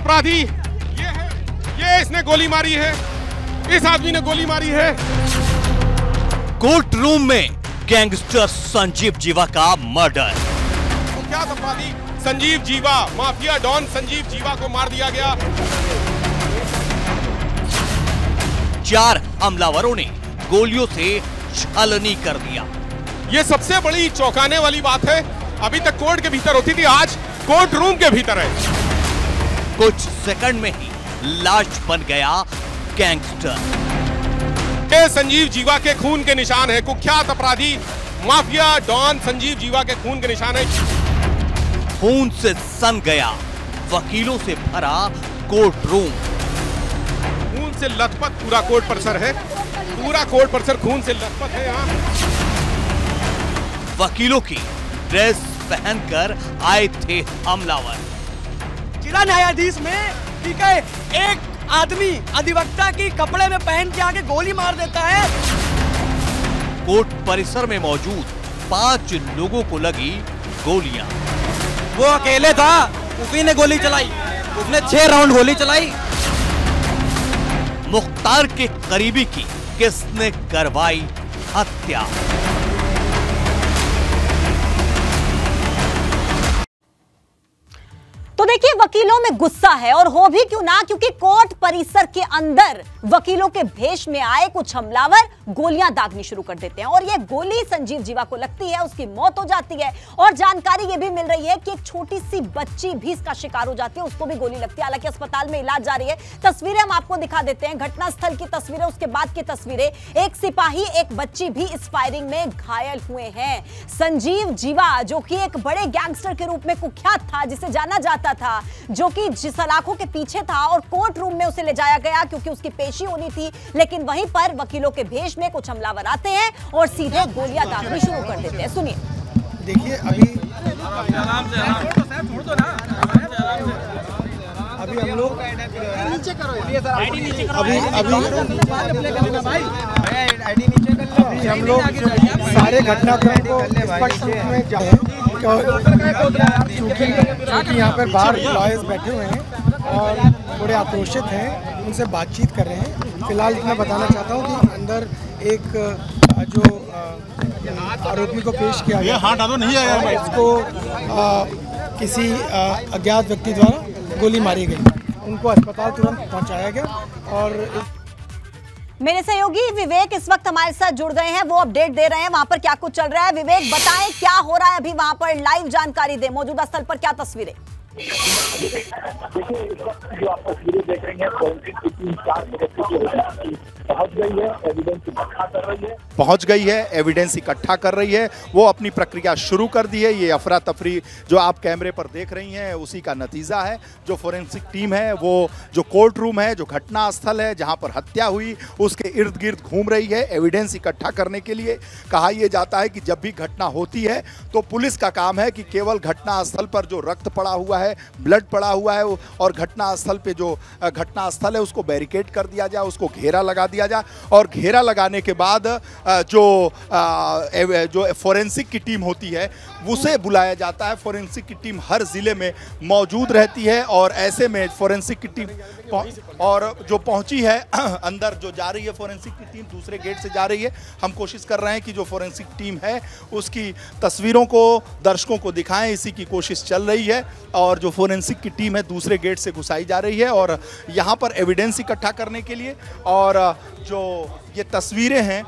अपराधी ये है, ये इसने गोली मारी है, इस आदमी ने गोली मारी है। कोर्ट रूम में गैंगस्टर संजीव जीवा का मर्डर। कुख्यात अपराधी संजीव जीवा, माफिया डॉन संजीव जीवा को मार दिया गया। 4 हमलावरों ने गोलियों से छलनी कर दिया। ये सबसे बड़ी चौंकाने वाली बात है। अभी तक कोर्ट के भीतर होती थी, आज कोर्ट रूम के भीतर है। कुछ सेकंड में ही लाश बन गया गैंगस्टर। ये संजीव जीवा के खून के निशान है। कुख्यात अपराधी माफिया डॉन संजीव जीवा के खून के निशान है। खून से सन गया वकीलों से भरा कोर्ट रूम। खून से लथपथ पूरा कोर्ट परिसर है, पूरा कोर्ट परिसर खून से लथपथ है। यहाँ वकीलों की ड्रेस पहनकर आए थे हमलावर। जिला न्यायाधीश में ठीक है, एक आदमी अधिवक्ता की कपड़े में पहन के आके गोली मार देता है। कोर्ट परिसर में मौजूद 5 लोगों को लगी गोलियां। वो अकेले था, उसी ने गोली चलाई, उसने 6 राउंड गोली चलाई। मुख्तार के करीबी की किसने करवाई हत्या? तो देखिए, वकीलों में गुस्सा है, और हो भी क्यों ना, क्योंकि कोर्ट परिसर के अंदर वकीलों के भेष में आए कुछ हमलावर गोलियां दागनी शुरू कर देते हैं, और ये गोली संजीव जीवा को लगती है, उसकी मौत हो जाती है। और जानकारी ये भी मिल रही है कि एक छोटी सी बच्ची भी इसका शिकार हो जाती है, उसको भी गोली लगती है। हालांकि अस्पताल में इलाज जारी है। तस्वीरें हम आपको दिखा देते हैं, घटनास्थल की तस्वीरें, उसके बाद की तस्वीरें। एक सिपाही, एक बच्ची भी इस फायरिंग में घायल हुए हैं। संजीव जीवा, जो कि एक बड़े गैंगस्टर के रूप में कुख्यात था, जिसे जाना जाता था, जो कि सलाखों के पीछे था, और कोर्ट रूम में उसे ले जाया गया क्योंकि उसकी पेशी होनी थी। लेकिन वहीं पर वकीलों के भेष में कुछ हमलावर आते हैं और सीधे गोलियां दागनी शुरू कर देते हैं। सुनिए। देखिए, अभी हम लोग अभी हम लोग सारे घटनाक्रम को स्पष्ट रूप में जाने हैं, क्योंकि यहाँ पर बाहर लॉयर्स बैठे हुए हैं और थोड़े आक्रोशित हैं, उनसे बातचीत कर रहे हैं। फिलहाल मैं बताना चाहता हूँ कि अंदर एक जो आरोपी को पेश किया गया, उसको किसी अज्ञात व्यक्ति द्वारा गोली मारी गई। उनको अस्पताल तुरंत पहुंचाया गया। और मेरे सहयोगी विवेक इस वक्त हमारे साथ जुड़ गए हैं, वो अपडेट दे रहे हैं वहां पर क्या कुछ चल रहा है। विवेक, बताएं क्या हो रहा है अभी वहां पर, लाइव जानकारी दें, मौजूदा स्थल पर क्या तस्वीरें? देखिए, इस वक्त जो आप तस्वीरें देख रही हैं, फोरेंसिक की टीम 4 सदस्यों की पहुंच गई है, एविडेंस इकट्ठा कर रही है, वो अपनी प्रक्रिया शुरू कर दी है। ये अफरा तफरी जो आप कैमरे पर देख रही हैं, उसी का नतीजा है। जो फोरेंसिक टीम है, वो जो कोर्ट रूम है, जो घटना स्थल है जहां पर हत्या हुई, उसके इर्द गिर्द घूम रही है एविडेंस इकट्ठा करने के लिए। कहा यह जाता है कि जब भी घटना होती है तो पुलिस का काम है कि केवल घटना स्थल पर जो रक्त पड़ा हुआ है, ब्लड पड़ा हुआ है, और घटना स्थल पे जो घटना स्थल है उसको बैरिकेड कर दिया जाए, उसको घेरा लगा दिया जाए। और घेरा लगाने के बाद जो फोरेंसिक की टीम होती है उसे बुलाया जाता है। फोरेंसिक की टीम हर जिले में मौजूद रहती है, और ऐसे में फोरेंसिक की टीम और जो पहुंची है अंदर, जो जा रही है फोरेंसिक की टीम दूसरे गेट से जा रही है। हम कोशिश कर रहे हैं कि जो फोरेंसिक टीम है उसकी तस्वीरों को दर्शकों को दिखाएं, इसी की कोशिश चल रही है। और जो फोरेंसिक की टीम है दूसरे गेट से घुसाई जा रही है, और यहाँ पर एविडेंस इकट्ठा करने के लिए। और जो ये तस्वीरें हैं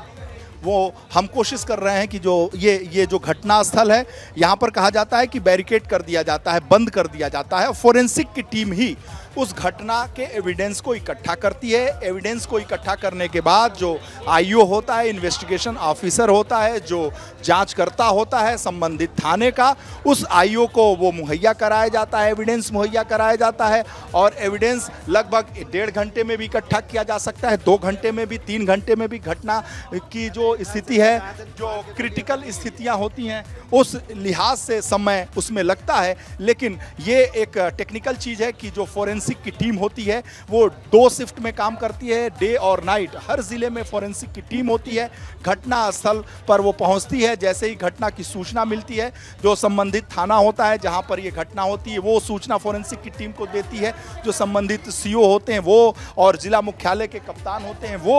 वो हम कोशिश कर रहे हैं कि जो ये जो घटना स्थल है, यहाँ पर कहा जाता है कि बैरिकेड कर दिया जाता है, बंद कर दिया जाता है। फोरेंसिक की टीम ही उस घटना के एविडेंस को इकट्ठा करती है। एविडेंस को इकट्ठा करने के बाद जो आईओ होता है, इन्वेस्टिगेशन ऑफिसर होता है, जो जांचकर्ता होता है संबंधित थाने का, उस आईओ को वो मुहैया कराया जाता है, एविडेंस मुहैया कराया जाता है। और एविडेंस लगभग 1.5 घंटे में भी इकट्ठा किया जा सकता है, 2 घंटे में भी, 3 घंटे में भी। घटना की जो स्थिति है, जो क्रिटिकल स्थितियाँ होती हैं, उस लिहाज से समय उसमें लगता है। लेकिन ये एक टेक्निकल चीज़ है कि जो फोरेंसिक फॉरेंसिक की टीम होती है वो 2 शिफ्ट में काम करती है, डे और नाइट। हर जिले में फॉरेंसिक की टीम होती है। घटना स्थल पर वो पहुंचती है। जैसे ही घटना की सूचना मिलती है, जो संबंधित थाना होता है जहां पर ये घटना होती है, वो सूचना फॉरेंसिक की टीम को देती है। जो संबंधित सीओ होते हैं वो और जिला मुख्यालय के कप्तान होते हैं वो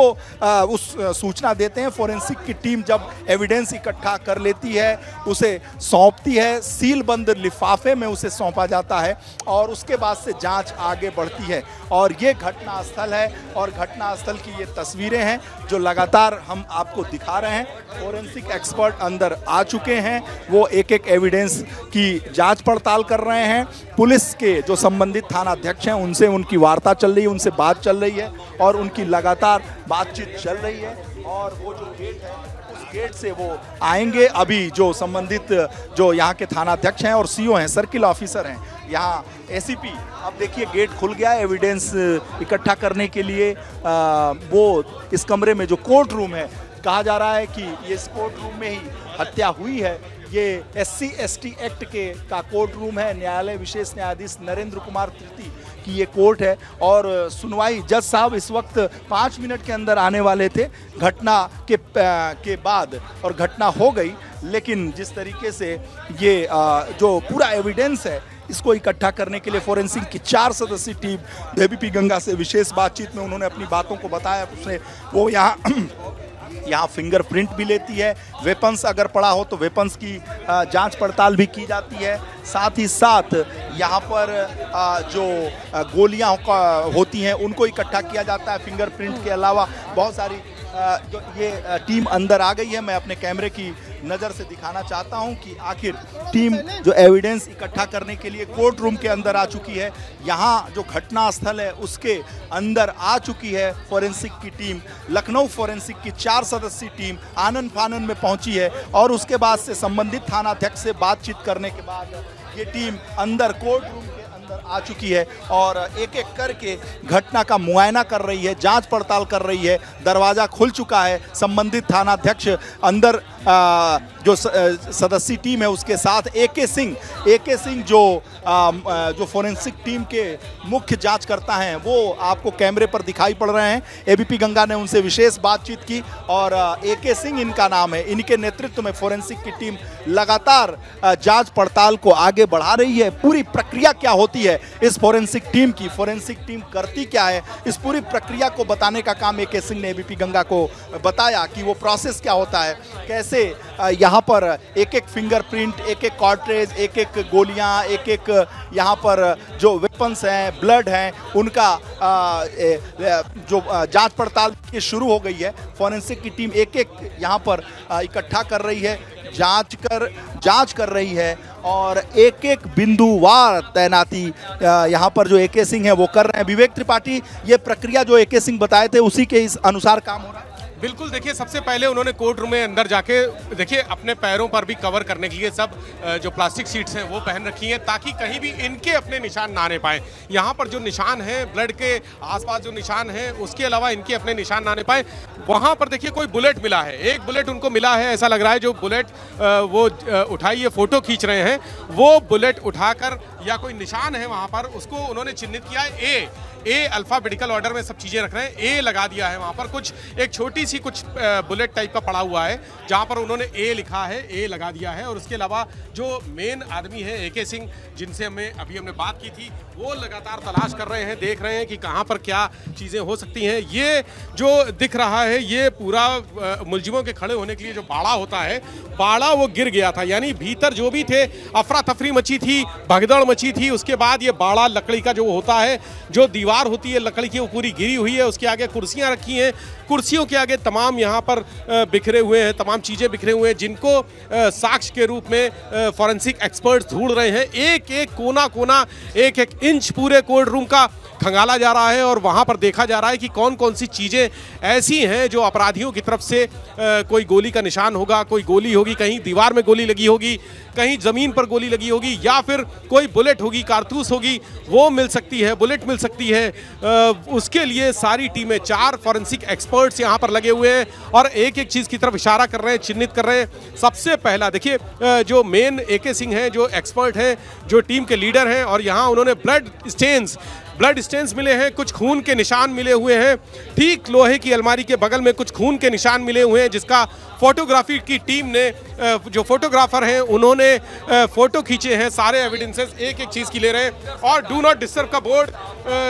उस सूचना देते हैं। फॉरेंसिक की टीम जब एविडेंस इकट्ठा कर लेती है, उसे सौंपती है, सील बंद लिफाफे में उसे सौंपा जाता है और उसके बाद से जांच आगे बढ़ती है। और ये घटना स्थल है और घटना स्थल की ये तस्वीरें हैं जो लगातार हम आपको दिखा रहे हैं। फॉरेंसिक एक्सपर्ट अंदर आ चुके हैं, वो एक एक एविडेंस की जांच पड़ताल कर रहे हैं। पुलिस के जो संबंधित थाना अध्यक्ष हैं उनसे उनकी वार्ता चल रही है, उनसे बात चल रही है और उनकी लगातार बातचीत चल रही है। और वो जो गेट है उस गेट से वो आएंगे। अभी जो संबंधित जो यहाँ के थाना अध्यक्ष हैं और सीओ हैं, सर्किल ऑफिसर हैं, यहाँ एसीपी, अब देखिए गेट खुल गया एविडेंस इकट्ठा करने के लिए। वो इस कमरे में जो कोर्ट रूम है, कहा जा रहा है कि ये इस कोर्ट रूम में ही हत्या हुई है। ये SC/ST एक्ट का कोर्ट रूम है। न्यायालय विशेष न्यायाधीश नरेंद्र कुमार तृतीय की ये कोर्ट है और सुनवाई जज साहब इस वक्त 5 मिनट के अंदर आने वाले थे घटना के बाद, और घटना हो गई। लेकिन जिस तरीके से ये जो पूरा एविडेंस है इसको इकट्ठा करने के लिए फॉरेंसिक की 4 सदस्यीय टीम एबीपी गंगा से विशेष बातचीत में उन्होंने अपनी बातों को बताया। उसने वो यहाँ फिंगरप्रिंट भी लेती है, वेपन्स अगर पड़ा हो तो वेपन्स की जांच पड़ताल भी की जाती है। साथ ही साथ यहाँ पर जो गोलियाँ होती हैं उनको इकट्ठा किया जाता है। फिंगरप्रिंट के अलावा बहुत सारी जो ये टीम अंदर आ गई है। मैं अपने कैमरे की नज़र से दिखाना चाहता हूं कि आखिर टीम जो एविडेंस इकट्ठा करने के लिए कोर्ट रूम के अंदर आ चुकी है। यहां जो घटना स्थल है उसके अंदर आ चुकी है फॉरेंसिक की टीम। लखनऊ फॉरेंसिक की 4 सदस्यीय टीम आनन फानन में पहुंची है और उसके बाद से संबंधित थाना अध्यक्ष से बातचीत करने के बाद ये टीम अंदर कोर्ट रूम के अंदर आ चुकी है और एक एक करके घटना का मुआयना कर रही है, जांच पड़ताल कर रही है। दरवाजा खुल चुका है। संबंधित थाना अध्यक्ष अंदर जो सदस्यीय टीम है उसके साथ AK सिंह जो फॉरेंसिक टीम के मुख्य जांचकर्ता हैं वो आपको कैमरे पर दिखाई पड़ रहे हैं। एबीपी गंगा ने उनसे विशेष बातचीत की और AK सिंह इनका नाम है। इनके नेतृत्व में फॉरेंसिक की टीम लगातार जांच पड़ताल को आगे बढ़ा रही है। पूरी प्रक्रिया क्या होती है इस फॉरेंसिक टीम की, फॉरेंसिक टीम करती क्या है, इस पूरी प्रक्रिया को बताने का काम AK सिंह ने एबीपी गंगा को बताया कि वो प्रोसेस क्या होता है, कैसे यहाँ पर एक एक फिंगरप्रिंट, एक एक कार्ट्रेज, एक एक गोलियाँ, एक एक यहाँ पर जो वेपन्स हैं, ब्लड हैं, उनका जो जांच पड़ताल शुरू हो गई है। फॉरेंसिक की टीम एक एक यहाँ पर इकट्ठा कर रही है, जांच कर रही है और एक एक बिंदुवार तैनाती यहाँ पर जो AK सिंह है वो कर रहे हैं। विवेक त्रिपाठी, ये प्रक्रिया जो AK सिंह बताए थे उसी के इस अनुसार काम हो रहा है। बिल्कुल, देखिए सबसे पहले उन्होंने कोर्ट रूम में अंदर जाके देखिए अपने पैरों पर भी कवर करने के लिए सब जो प्लास्टिक शीट्स हैं वो पहन रखी हैं ताकि कहीं भी इनके अपने निशान ना आने पाए। यहाँ पर जो निशान हैं, ब्लड के आसपास जो निशान हैं, उसके अलावा इनके अपने निशान ना आने पाए। वहाँ पर देखिए कोई बुलेट मिला है, एक बुलेट उनको मिला है, ऐसा लग रहा है जो बुलेट वो उठाई ये फोटो खींच रहे हैं, वो बुलेट उठाकर या कोई निशान है वहाँ पर उसको उन्होंने चिन्हित किया है। ए अल्फाबेटिकल ऑर्डर में सब चीज़ें रख रहे हैं। ए लगा दिया है वहाँ पर, कुछ एक छोटी सी कुछ बुलेट टाइप का पड़ा हुआ है जहाँ पर उन्होंने ए लिखा है, ए लगा दिया है। और उसके अलावा जो मेन आदमी है AK सिंह, जिनसे हमने बात की थी, वो लगातार तलाश कर रहे हैं, देख रहे हैं कि कहाँ पर क्या चीज़ें हो सकती हैं। ये जो दिख रहा है ये पूरा मुलजिमों के खड़े होने के लिए जो बाड़ा होता है, बाड़ा वो गिर गया था, यानी भीतर जो भी थे अफरा तफरी मची थी, भगदड़ मची थी। उसके बाद ये बाड़ा लकड़ी का जो होता है, जो दीवार होती है लकड़ी की, वो पूरी गिरी हुई है। उसके आगे कुर्सियां रखी हैं, कुर्सियों के आगे तमाम यहाँ पर बिखरे हुए हैं, तमाम चीज़ें बिखरे हुए हैं जिनको साक्ष्य के रूप में फॉरेंसिक एक्सपर्ट्स ढूंढ रहे हैं। एक एक कोना कोना, एक एक इंच पूरे कोर्ट रूम का खंगाला जा रहा है और वहाँ पर देखा जा रहा है कि कौन कौन सी चीज़ें ऐसी हैं जो अपराधियों की तरफ से कोई गोली का निशान होगा, कोई गोली होगी, कहीं दीवार में गोली लगी होगी, कहीं ज़मीन पर गोली लगी होगी, या फिर कोई बुलेट होगी, कारतूस होगी, वो मिल सकती है, बुलेट मिल सकती है। उसके लिए सारी टीमें, 4 फॉरेंसिक एक्सपर्ट्स यहाँ पर लगे हुए हैं और एक एक चीज़ की तरफ इशारा कर रहे हैं, चिन्हित कर रहे हैं। सबसे पहला देखिए जो मेन AK सिंह हैं, जो एक्सपर्ट हैं, जो टीम के लीडर हैं, और यहाँ उन्होंने ब्लड स्टेन्स ब्लड स्टेन्स मिले हैं, कुछ खून के निशान मिले हुए हैं। ठीक लोहे की अलमारी के बगल में कुछ खून के निशान मिले हुए हैं, जिसका फोटोग्राफी की टीम ने, जो फोटोग्राफर हैं उन्होंने फोटो खींचे हैं। सारे एविडेंसेस एक एक चीज़ की ले रहे हैं और डू नॉट डिस्टर्ब का बोर्ड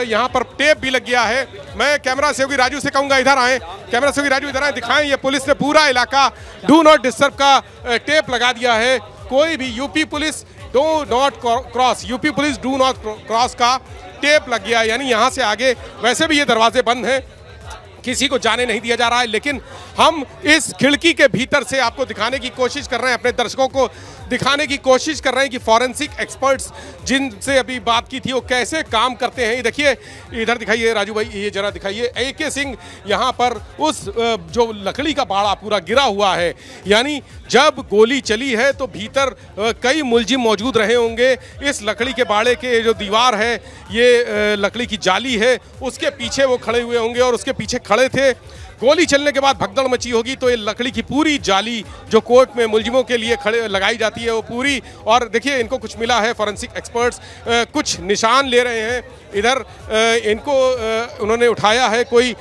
यहाँ पर टेप भी लग गया है। मैं कैमरा सहयोगी राजू से कहूँगा इधर आएँ, कैमरा सहयोगी राजू इधर आएँ, दिखाएं। ये पुलिस ने पूरा इलाका डू नॉट डिस्टर्ब का टेप लगा दिया है। कोई भी UP police do not cross, UP police do not cross का टेप लग गया है, यानी यहाँ से आगे वैसे भी ये दरवाजे बंद हैं, किसी को जाने नहीं दिया जा रहा है। लेकिन हम इस खिड़की के भीतर से आपको दिखाने की कोशिश कर रहे हैं, अपने दर्शकों को दिखाने की कोशिश कर रहे हैं कि फॉरेंसिक एक्सपर्ट्स जिनसे अभी बात की थी वो कैसे काम करते हैं। ये देखिए, इधर दिखाइए राजू भाई, ये जरा दिखाइए। AK सिंह यहाँ पर उस जो लकड़ी का बाड़ा पूरा गिरा हुआ है, यानी जब गोली चली है तो भीतर कई मुलजिम मौजूद रहे होंगे। इस लकड़ी के बाड़े के जो दीवार है, ये लकड़ी की जाली है, उसके पीछे वो खड़े हुए होंगे और उसके पीछे खड़े थे। गोली चलने के बाद भगदड़ मची होगी तो ये लकड़ी की पूरी जाली जो कोर्ट में मुलजिमों के लिए खड़े लगाई जाती है वो पूरी, और देखिए इनको कुछ मिला है। फॉरेंसिक एक्सपर्ट्स कुछ निशान ले रहे हैं। इधर इनको उन्होंने उठाया है, कोई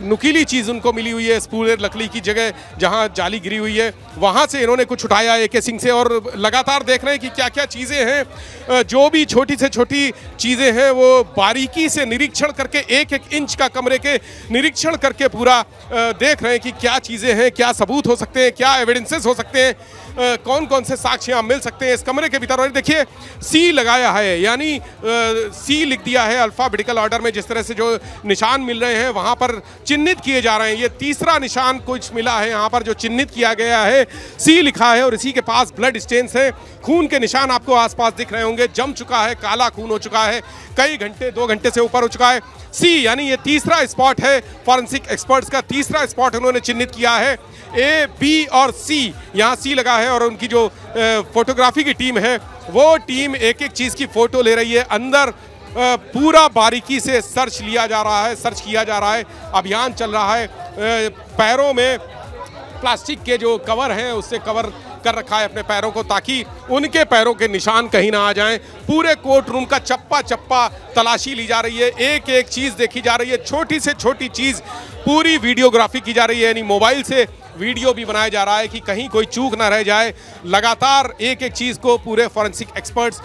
नुकीली चीज़ उनको मिली हुई है इस पूरे लकड़ी की जगह जहां जाली गिरी हुई है, वहां से इन्होंने कुछ उठाया AK सिंह से, और लगातार देख रहे हैं कि क्या क्या चीज़ें हैं। जो भी छोटी से छोटी चीज़ें हैं वो बारीकी से निरीक्षण करके, एक एक इंच का कमरे के निरीक्षण करके पूरा देख रहे हैं कि क्या चीज़ें हैं, क्या सबूत हो सकते हैं, क्या एविडेंसेस हो सकते हैं, कौन कौन से साक्ष्य मिल सकते हैं इस कमरे के भीतर। और देखिए C लगाया है, यानी C लिख दिया है अल्फाबेटिकल ऑर्डर में। जिस तरह से जो निशान मिल रहे हैं वहाँ पर चिन्हित किए जा रहे हैं। ये तीसरा निशान कुछ मिला है यहाँ पर जो चिन्हित किया गया है, C लिखा है, और इसी के पास ब्लड स्टेन्स है। खून के निशान आपको आसपास दिख रहे होंगे, जम चुका है, काला खून हो चुका है, कई घंटे, 2 घंटे से ऊपर हो चुका है। C यानी ये तीसरा स्पॉट है, फॉरेंसिक एक्सपर्ट्स का तीसरा स्पॉट उन्होंने चिन्हित किया है। A, B और C, यहाँ C लगा है, और उनकी जो फोटोग्राफी की टीम है वो टीम एक एक चीज़ की फोटो ले रही है। अंदर पूरा बारीकी से सर्च लिया जा रहा है, सर्च किया जा रहा है, अभियान चल रहा है। पैरों में प्लास्टिक के जो कवर हैं उससे कवर कर रखा है अपने पैरों को, ताकि उनके पैरों के निशान कहीं ना आ जाएं। पूरे कोर्ट रूम का चप्पा चप्पा तलाशी ली जा रही है, एक एक चीज़ देखी जा रही है, छोटी से छोटी चीज़ पूरी वीडियोग्राफी की जा रही है, यानी मोबाइल से वीडियो भी बनाया जा रहा है कि कहीं कोई चूक ना रह जाए। लगातार एक एक चीज़ को पूरे फॉरेंसिक एक्सपर्ट्स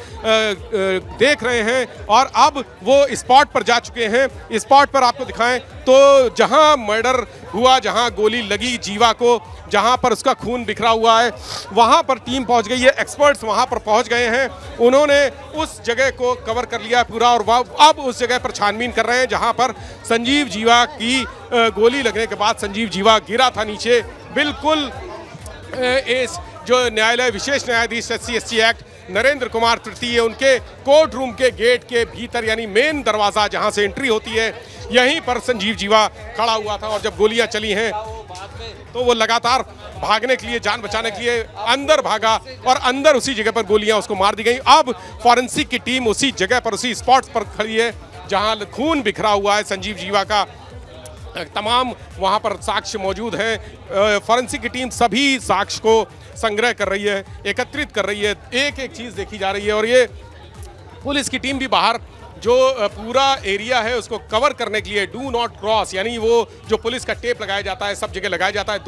देख रहे हैं, और अब वो स्पॉट पर जा चुके हैं। स्पॉट पर आपको दिखाएं तो जहां मर्डर हुआ, जहां गोली लगी जीवा को, जहां पर उसका खून बिखरा हुआ है, वहां पर टीम पहुंच गई है। एक्सपर्ट्स वहां पर पहुंच गए हैं, उन्होंने उस जगह को कवर कर लिया पूरा, और अब उस जगह पर छानबीन कर रहे हैं जहां पर संजीव जीवा की गोली लगने के बाद संजीव जीवा गिरा था नीचे। बिल्कुल इस जो न्यायालय विशेष न्यायाधीश SC/ST एक्ट नरेंद्र कुमार तृतीय, उनके कोर्ट रूम के गेट के भीतर, यानी मेन दरवाज़ा जहां से एंट्री होती है, यहीं पर संजीव जीवा खड़ा हुआ था। और जब गोलियां चली हैं तो वो लगातार भागने के लिए, जान बचाने के लिए अंदर भागा, और अंदर उसी जगह पर गोलियां उसको मार दी गई। अब फॉरेंसिक की टीम उसी जगह पर, उसी स्पॉट पर खड़ी है जहां खून बिखरा हुआ है संजीव जीवा का। तमाम वहां पर साक्ष्य मौजूद हैं। फॉरेंसिक की टीम सभी साक्ष्य को संग्रह कर रही है, एकत्रित कर रही है, एक एक चीज़ देखी जा रही है। और ये पुलिस की टीम भी बाहर जो पूरा एरिया है उसको कवर करने के लिए डू नॉट क्रॉस, यानी वो जो पुलिस का टेप लगाया जाता है, सब जगह लगाया जाता है,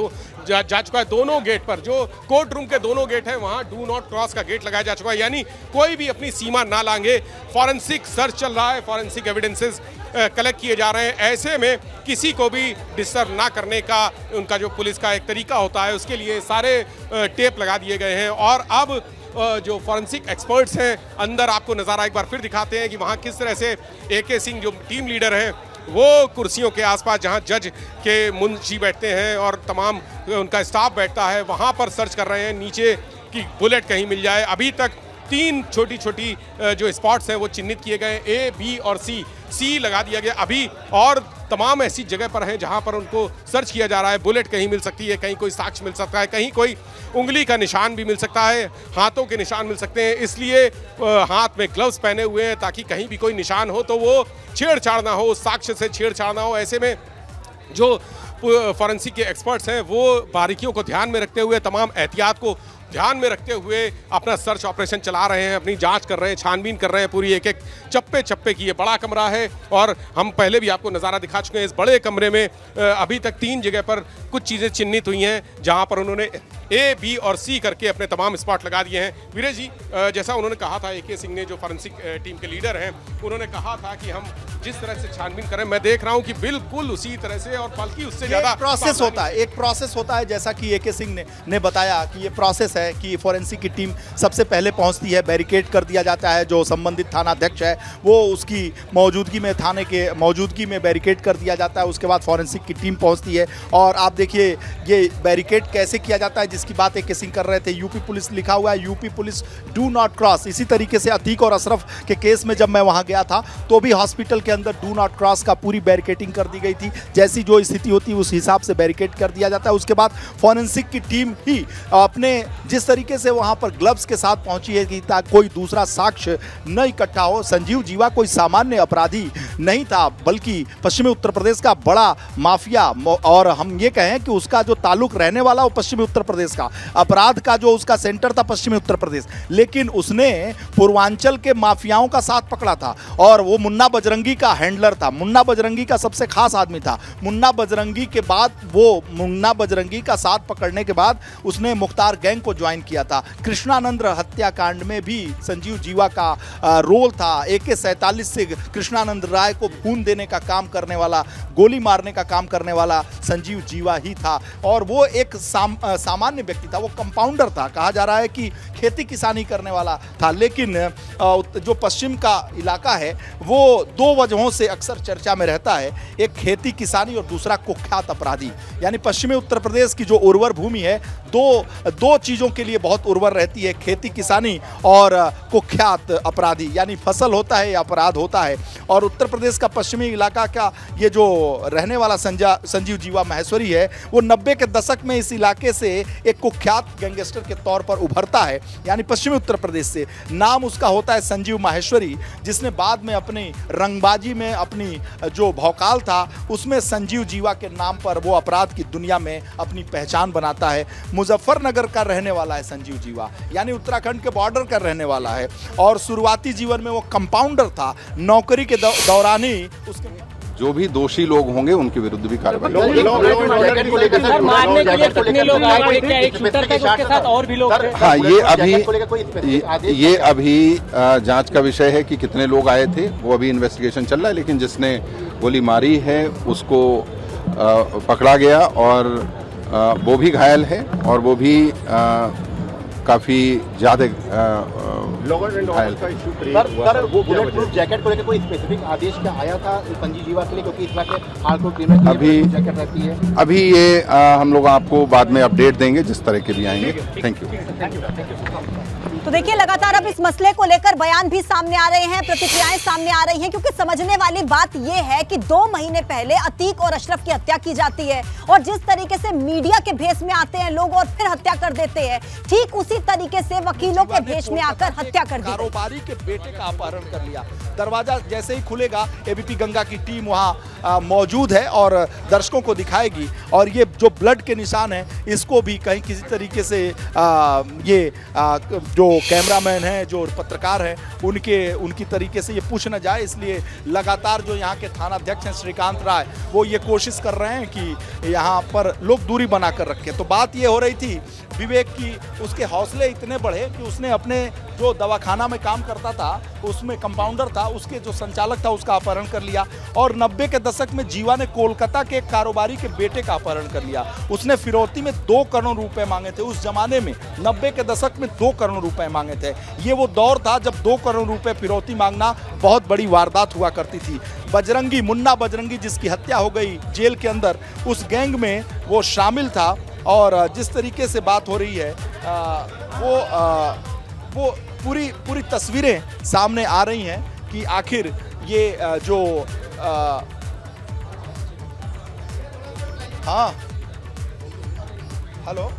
जा चुका है। दोनों गेट पर, जो कोर्ट रूम के दोनों गेट हैं, वहाँ डू नॉट क्रॉस का गेट लगाया जा चुका है, यानी कोई भी अपनी सीमा ना लांघे। फॉरेंसिक सर्च चल रहा है, फॉरेंसिक एविडेंसेस कलेक्ट किए जा रहे हैं। ऐसे में किसी को भी डिस्टर्ब ना करने का उनका जो पुलिस का एक तरीका होता है, उसके लिए सारे टेप लगा दिए गए हैं। और अब जो फॉरेंसिक एक्सपर्ट्स हैं अंदर, आपको नज़ारा एक बार फिर दिखाते हैं कि वहाँ किस तरह से AK सिंह जो टीम लीडर हैं वो कुर्सियों के आसपास, जहाँ जज के मुंशी बैठते हैं और तमाम उनका स्टाफ बैठता है, वहाँ पर सर्च कर रहे हैं नीचे कि बुलेट कहीं मिल जाए। अभी तक 3 छोटी छोटी जो स्पॉट्स हैं वो चिन्हित किए गए, A, B और C लगा दिया गया अभी, और तमाम ऐसी जगह पर हैं जहां पर उनको सर्च किया जा रहा है। बुलेट कहीं मिल सकती है, कहीं कोई साक्ष्य मिल सकता है, कहीं कोई उंगली का निशान भी मिल सकता है, हाथों के निशान मिल सकते हैं। इसलिए हाथ में ग्लव्स पहने हुए हैं ताकि कहीं भी कोई निशान हो तो वो छेड़छाड़ ना हो, साक्ष्य से छेड़छाड़ ना हो। ऐसे में जो फॉरेंसिक के एक्सपर्ट्स हैं वो बारीकियों को ध्यान में रखते हुए, तमाम एहतियात को ध्यान में रखते हुए अपना सर्च ऑपरेशन चला रहे हैं, अपनी जांच कर रहे हैं, छानबीन कर रहे हैं पूरी एक एक चप्पे चप्पे की। ये बड़ा कमरा है और हम पहले भी आपको नज़ारा दिखा चुके हैं। इस बड़े कमरे में अभी तक 3 जगह पर कुछ चीज़ें चिन्हित हुई हैं जहां पर उन्होंने A, B और C करके अपने तमाम स्पॉट लगा दिए हैं। वीरे जी, जैसा उन्होंने कहा था, AK सिंह ने जो फॉरेंसिक टीम के लीडर हैं, उन्होंने कहा था कि हम जिस तरह से छानबीन करें, मैं देख रहा हूं कि बिल्कुल उसी तरह से और बल्कि उससे ज्यादा प्रोसेस होता है। एक प्रोसेस होता है, जैसा कि AK सिंह ने बताया कि ये प्रोसेस है कि फॉरेंसिक की टीम सबसे पहले पहुंचती है, बैरिकेड कर दिया जाता है, जो संबंधित थाना अध्यक्ष है वो उसकी मौजूदगी में, थाने के मौजूदगी में बैरिकेड कर दिया जाता है। उसके बाद फॉरेंसिक की टीम पहुंचती है और आप देखिए ये बैरिकेड कैसे किया जाता है, जिसकी बात AK सिंह कर रहे थे। यूपी पुलिस लिखा हुआ है, UP police do not cross. इसी तरीके से अतीक और अशरफ के केस में जब मैं वहां गया था तो भी हॉस्पिटल के अंदर डू नॉट क्रॉस का पूरी बैरिकेडिंग कर दी गई थी। जैसी जो स्थिति होती है उस हिसाब से बैरिकेड कर दिया जाता है। उसके बाद फॉरेंसिक की टीम ही अपने जिस तरीके से वहां पर ग्लव्स के साथ पहुंची है कि ताकि कोई दूसरा साक्ष्य न इकट्ठा हो। संजीव जीवा कोई सामान्य अपराधी नहीं था, बल्कि पश्चिमी उत्तर प्रदेश का बड़ा माफिया, और हम ये कहें कि उसका जो ताल्लुक रहने वाला वो पश्चिमी उत्तर प्रदेश का, अपराध का जो उसका सेंटर था पश्चिमी उत्तर प्रदेश, लेकिन उसने पूर्वांचल के माफियाओं का साथ पकड़ा था और वो मुन्ना बजरंगी का हैंडलर था, मुन्ना बजरंगी का सबसे खास आदमी था। मुन्ना बजरंगी के बाद मुन्ना बजरंगी का साथ पकड़ने के बाद उसने मुख्तार गैंग को ज्वाइन किया था। कृष्णानंद हत्याकांड में भी संजीव जीवा का रोल था। AK-47 से कृष्णानंद राय को खून देने का काम करने वाला, गोली मारने का काम करने वाला संजीव जीवा ही था और वो एक सामान्य व्यक्ति था, वो कंपाउंडर था। कहा जा रहा है कि खेती किसानी करने वाला था, लेकिन जो पश्चिम का इलाका है वो 2 वजहों से अक्सर चर्चा में रहता है, एक खेती किसानी और दूसरा कुख्यात अपराधी। यानी पश्चिमी उत्तर प्रदेश की जो उर्वर भूमि है दो चीज़ों के लिए बहुत उर्वर रहती है, खेती किसानी और कुख्यात अपराधी, यानी फसल होता है या अपराध होता है। और उत्तर प्रदेश का पश्चिमी इलाका का ये जो रहने वाला संजीव जीवा माहेश्वरी है वो 90 के दशक में इस इलाके से एक कुख्यात गैंगस्टर के तौर पर उभरता है, यानी पश्चिमी उत्तर प्रदेश से। नाम उसका होता है संजीव माहेश्वरी, जिसने बाद में अपनी रंगबाजी में अपनी जो भौकाल था उसमें संजीव जीवा के नाम पर वो अपराध की दुनिया में अपनी पहचान बनाता है। मुजफ्फरनगर का रहने वाला है संजीव जीवा, यानी उत्तराखंड के बॉर्डर का रहने वाला है और शुरुआती जीवन में वो कंपाउंडर था। नौकरी के दौरान ही उसके जो भी दोषी लोग होंगे उनके विरुद्ध भी कार्रवाई। हाँ, ये अभी जांच का विषय है कि कितने लोग आए थे, वो अभी इन्वेस्टिगेशन चल रहा है, लेकिन जिसने गोली मारी है उसको पकड़ा गया और वो भी घायल है और वो भी काफी ज्यादा घायल है। वो बुलेट प्रूफ जैकेट को लेकर कोई स्पेसिफिक आदेश क्या आया था संजीव जीवा के लिए, क्योंकि इस बार के हार्डकोर क्रिमिनल अभी जैकेट रहती है? अभी ये हम लोग आपको बाद में अपडेट देंगे जिस तरह के भी आएंगे। Thank you. तो देखिए, लगातार अब इस मसले को लेकर बयान भी सामने आ रहे हैं, प्रतिक्रियाएं सामने आ रही हैं, क्योंकि समझने वाली बात यह है कि 2 महीने पहले अतीक और अशरफ की हत्या की जाती है और जिस तरीके से मीडिया के भेष में आते हैं लोग और फिर हत्या कर देते हैं, ठीक उसी तरीके से वकीलों के भेष में आकर हत्या कर दी। कारोबारी के बेटे का अपहरण कर लिया। दरवाजा जैसे ही खुलेगा ABP गंगा की टीम वहां मौजूद है और दर्शकों को दिखाएगी और ये जो ब्लड के निशान है इसको भी कहीं किसी तरीके से जो कैमरामैन हैं, जो पत्रकार हैं, उनकी तरीके से ये पूछ न जाए, इसलिए लगातार जो यहाँ के थाना अध्यक्ष हैं श्रीकांत राय, वो ये कोशिश कर रहे हैं कि यहाँ पर लोग दूरी बनाकर रखें। तो बात ये हो रही थी विवेक की, उसके हौसले इतने बढ़े कि उसने अपने जो दवाखाना में काम करता था उसमें कंपाउंडर था, उसके जो संचालक था उसका अपहरण कर लिया और 90 के दशक में जीवा ने कोलकाता के एक कारोबारी के बेटे का अपहरण कर लिया। उसने फिरौती में 2 करोड़ रुपए मांगे थे। उस जमाने में 90 के दशक में 2 करोड़ रुपए मांगे थे। ये वो दौर था जब 2 करोड़ रुपए फिरौती मांगना बहुत बड़ी वारदात हुआ करती थी। बजरंगी, मुन्ना बजरंगी, जिसकी हत्या हो गई जेल के अंदर, उस गैंग में वो शामिल था और जिस तरीके से बात हो रही है वो पूरी तस्वीरें सामने आ रही हैं कि आखिर ये जो हाँ, हेलो,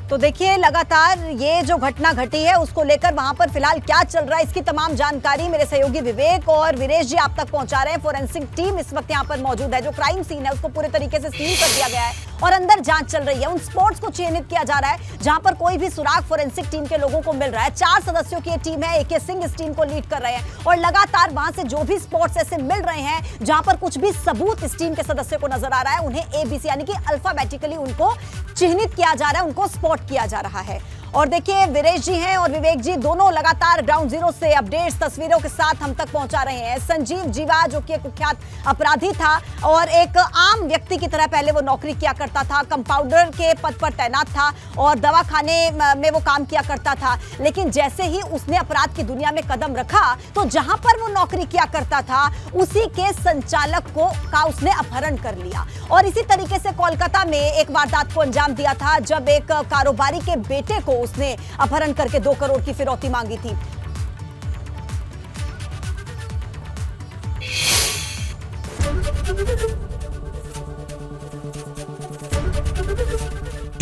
तो देखिए लगातार ये जो घटना घटी है उसको लेकर वहां पर फिलहाल क्या चल रहा है, इसकी तमाम जानकारी मेरे सहयोगी विवेक और वीरेश जी आप तक पहुंचा रहे हैं। फोरेंसिक टीम इस वक्त यहां पर मौजूद है। जो क्राइम सीन है उसको पूरे तरीके से सील कर दिया गया है और अंदर जांच चल रही है। उन स्पॉट्स को चिन्हित किया जा रहा है जहां पर कोई भी सुराग फोरेंसिक टीम के लोगों को मिल रहा है। 4 सदस्यों की टीम है, AK सिंह इस टीम को लीड कर रहे हैं और लगातार वहां से जो भी स्पॉट्स ऐसे मिल रहे हैं जहां पर कुछ भी सबूत इस टीम के सदस्य को नजर आ रहा है, उन्हें ABC यानी कि अल्फाबेटिकली उनको चिन्हित किया जा रहा है, उनको स्पॉट किया जा रहा है। और देखिए वीरेश जी हैं और विवेक जी दोनों लगातार ग्राउंड जीरो से अपडेट्स तस्वीरों के साथ हम तक पहुंचा रहे हैं। संजीव जीवा जो कि एक कुख्यात अपराधी था और एक आम व्यक्ति की तरह पहले वो नौकरी किया करता था, कंपाउंडर के पद पर तैनात था और दवाखाने में वो काम किया करता था। लेकिन जैसे ही उसने अपराध की दुनिया में कदम रखा तो जहां पर वो नौकरी किया करता था उसी के संचालक का उसने अपहरण कर लिया। और इसी तरीके से कोलकाता में एक वारदात को अंजाम दिया था जब एक कारोबारी के बेटे को उसने अपहरण करके 2 करोड़ की फिरौती मांगी थी।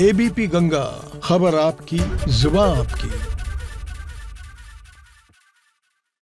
ABP गंगा, खबर आपकी, जुबान आपकी।